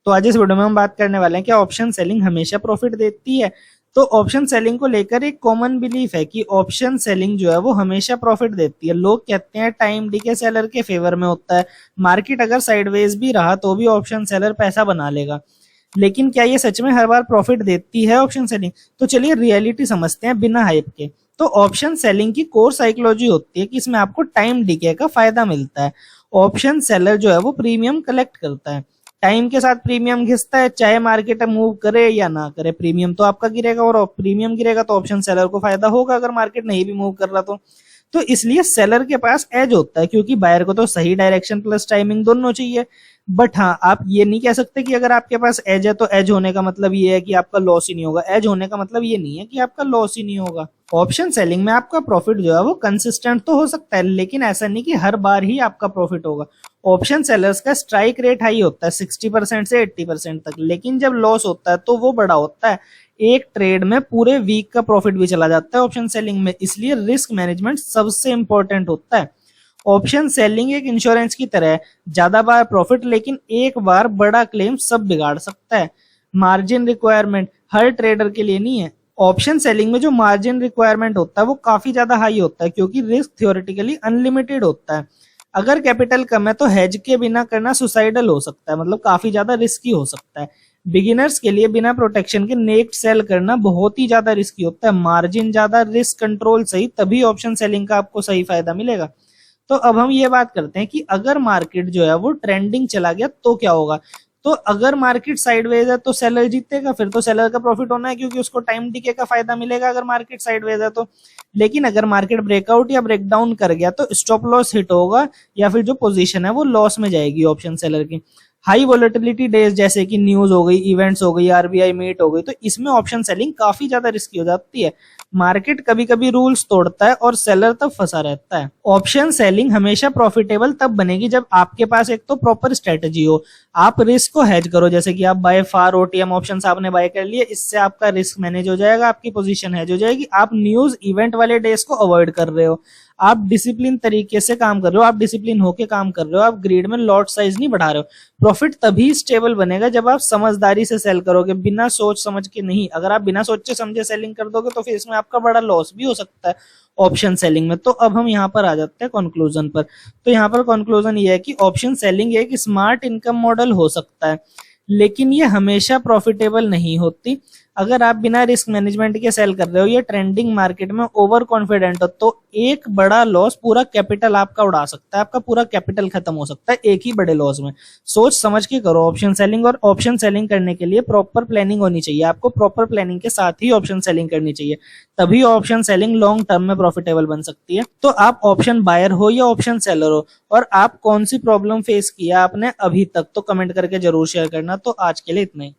तो आज इस वीडियो में हम बात करने वाले हैं कि ऑप्शन सेलिंग हमेशा प्रॉफिट देती है। तो ऑप्शन सेलिंग को लेकर एक कॉमन बिलीफ है कि ऑप्शन सेलिंग जो है वो हमेशा प्रॉफिट देती है। लोग कहते हैं टाइम डीके सेलर के फेवर में होता है, मार्केट अगर साइडवेज भी रहा तो भी ऑप्शन सेलर पैसा बना लेगा। लेकिन क्या ये सच में हर बार प्रॉफिट देती है ऑप्शन सेलिंग? तो चलिए रियलिटी समझते हैं बिना हाइप के। तो ऑप्शन सेलिंग की कोर साइकोलॉजी होती है कि इसमें आपको टाइम डीके का फायदा मिलता है। ऑप्शन सेलर जो है वो प्रीमियम कलेक्ट करता है, टाइम के साथ प्रीमियम घिसता है, चाहे मार्केट मूव करे या ना करे, प्रीमियम तो आपका गिरेगा और प्रीमियम गिरेगा तो ऑप्शन सेलर को फायदा होगा अगर मार्केट नहीं भी मूव कर रहा तो इसलिए सेलर के पास एज होता है, क्योंकि बायर को तो सही डायरेक्शन प्लस टाइमिंग दोनों चाहिए। बट हाँ, आप ये नहीं कह सकते कि अगर आपके पास एज है तो एज होने का मतलब ये है कि आपका लॉस ही नहीं होगा। एज होने का मतलब ये नहीं है कि आपका लॉस ही नहीं होगा। ऑप्शन सेलिंग में आपका प्रॉफिट जो है वो कंसिस्टेंट तो हो सकता है, लेकिन ऐसा नहीं कि हर बार ही आपका प्रॉफिट होगा। ऑप्शन सेलर्स का स्ट्राइक रेट हाई होता है 60% से 80% तक, लेकिन जब लॉस होता है तो वो बड़ा होता है। एक ट्रेड में पूरे वीक का प्रॉफिट भी चला जाता है ऑप्शन सेलिंग में, इसलिए रिस्क मैनेजमेंट सबसे इंपॉर्टेंट होता है। ऑप्शन सेलिंग एक इंश्योरेंस की तरह है, ज्यादा बार प्रॉफिट लेकिन एक बार बड़ा क्लेम सब बिगाड़ सकता है। मार्जिन रिक्वायरमेंट हर ट्रेडर के लिए नहीं है। ऑप्शन सेलिंग में जो मार्जिन रिक्वायरमेंट होता है वो काफी ज्यादा हाई होता है, क्योंकि रिस्क थ्योरेटिकली अनलिमिटेड होता है। अगर कैपिटल कम है तो हेज के बिना करना सुसाइडल हो सकता है, मतलब काफी ज्यादा रिस्की हो सकता है। बिगिनर्स के लिए बिना प्रोटेक्शन के नेक्स्ट सेल करना बहुत ही ज्यादा रिस्की होता है। मार्जिन ज्यादा, रिस्क कंट्रोल सही, तभी ऑप्शन सेलिंग का आपको सही फायदा मिलेगा। तो अब हम ये बात करते हैं कि अगर मार्केट जो है वो ट्रेंडिंग चला गया तो क्या होगा। तो अगर मार्केट साइडवेज है तो सेलर जीतेगा, फिर तो सेलर का प्रॉफिट होना है क्योंकि उसको टाइम डीके का फायदा मिलेगा अगर मार्केट साइडवेज है तो। लेकिन अगर मार्केट ब्रेकआउट या ब्रेकडाउन कर गया तो स्टॉप लॉस हिट होगा या फिर जो पोजीशन है वो लॉस में जाएगी ऑप्शन सेलर की। हाई वोलेटिलिटी डेज जैसे कि न्यूज हो गई, इवेंट्स हो गई, आरबीआई मीट हो गई, तो इसमें ऑप्शन सेलिंग काफी ज्यादा रिस्की हो जाती है। मार्केट कभी कभी रूल्स तोड़ता है और सेलर तब फंसा रहता है। ऑप्शन सेलिंग हमेशा प्रॉफिटेबल तब बनेगी जब आपके पास एक तो प्रॉपर स्ट्रेटजी हो, आप रिस्क को हेज करो, जैसे कि आप बाय फार ओटीएम ऑप्शन आपने बाय कर लिए, इससे आपका रिस्क मैनेज हो जाएगा, आपकी पोजीशन हेज हो जाएगी। आप न्यूज इवेंट वाले डेज को अवॉइड कर रहे हो, आप डिसिप्लिन तरीके से काम कर रहे हो, आप डिसिप्लिन होके काम कर रहे हो, आप ग्रीड में लॉट साइज नहीं बढ़ा रहे हो। प्रॉफिट तभी स्टेबल बनेगा जब आप समझदारी से सेल करोगे, बिना सोच समझ के नहीं। अगर आप बिना सोचे समझे सेलिंग कर दोगे तो फिर इसमें आपका बड़ा लॉस भी हो सकता है ऑप्शन सेलिंग में। तो अब हम यहाँ पर आ जाते हैं कंक्लूजन पर। तो यहाँ पर कंक्लूजन ये है कि ऑप्शन सेलिंग एक स्मार्ट इनकम मॉडल हो सकता है, लेकिन ये हमेशा प्रॉफिटेबल नहीं होती। अगर आप बिना रिस्क मैनेजमेंट के सेल कर रहे हो या ट्रेंडिंग मार्केट में ओवर कॉन्फिडेंट हो तो एक बड़ा लॉस पूरा कैपिटल आपका उड़ा सकता है, आपका पूरा कैपिटल खत्म हो सकता है एक ही बड़े लॉस में। सोच समझ के करो ऑप्शन सेलिंग, और ऑप्शन सेलिंग करने के लिए प्रॉपर प्लानिंग होनी चाहिए। आपको प्रॉपर प्लानिंग के साथ ही ऑप्शन सेलिंग करनी चाहिए, तभी ऑप्शन सेलिंग लॉन्ग टर्म में प्रॉफिटेबल बन सकती है। तो आप ऑप्शन बायर हो या ऑप्शन सेलर हो, और आप कौन सी प्रॉब्लम फेस किया आपने अभी तक, तो कमेंट करके जरूर शेयर करना। तो आज के लिए इतना ही।